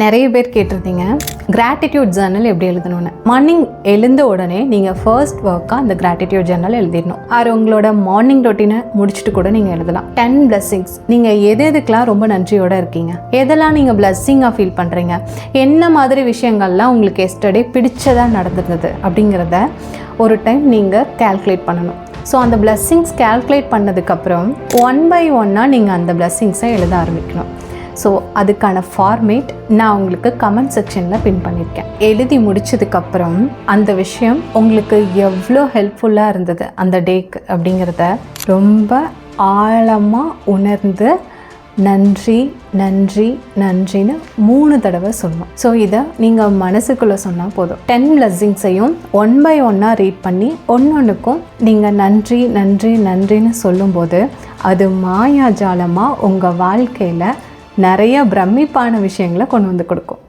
நிறைய பேர் கேட்டிருந்தீங்க கிராட்டிடியூட் ஜர்னல் எப்படி எழுதணும்னு. மார்னிங் எழுந்த உடனே நீங்கள் ஃபர்ஸ்ட் ஒர்க்காக அந்த கிராட்டிடியூட் ஜர்னல் எழுதிடணும். அது உங்களோட மார்னிங் ரொட்டீனை முடிச்சுட்டு கூட நீங்கள் எழுதலாம். 10 blessings. நீங்கள் எதுக்கெல்லாம் ரொம்ப நன்றியோடு இருக்கீங்க, எதெல்லாம் நீங்கள் பிளஸ்ஸிங்காக ஃபீல் பண்ணுறீங்க, என்ன மாதிரி விஷயங்கள்லாம் உங்களுக்கு எஸ்டர்டே பிடிச்சதாக நடந்துருந்தது அப்படிங்கிறத ஒரு டைம் நீங்கள் கால்குலேட் பண்ணணும். ஸோ அந்த பிளஸ்ஸிங்ஸ் கால்குலேட் பண்ணதுக்கப்புறம் 1 by 1 நீங்கள் அந்த பிளஸ்ஸிங்ஸை எழுத ஆரம்பிக்கணும். ஸோ அதுக்கான ஃபார்மேட் நான் உங்களுக்கு கமெண்ட் செக்ஷனில் பின் பண்ணியிருக்கேன். எழுதி முடித்ததுக்கப்புறம் அந்த விஷயம் உங்களுக்கு எவ்வளோ ஹெல்ப்ஃபுல்லாக இருந்தது அந்த டேக்கு அப்படிங்கிறத ரொம்ப ஆழமாக உணர்ந்து நன்றி நன்றி நன்றின்னு 3 தடவை சொல்லணும். ஸோ இதை நீங்கள் மனசுக்குள்ளே சொன்னால் போதும். 10 blessings-ஐயும் 1 by 1 ரீட் பண்ணி ஒன்னொன்றுக்கும் நீங்கள் நன்றி நன்றி நன்றின்னு சொல்லும்போது அது மாயாஜாலமாக உங்கள் வாழ்க்கையில் நிறைய பிரமிப்பான விஷயங்களை கொண்டு வந்து கொடுக்கும்.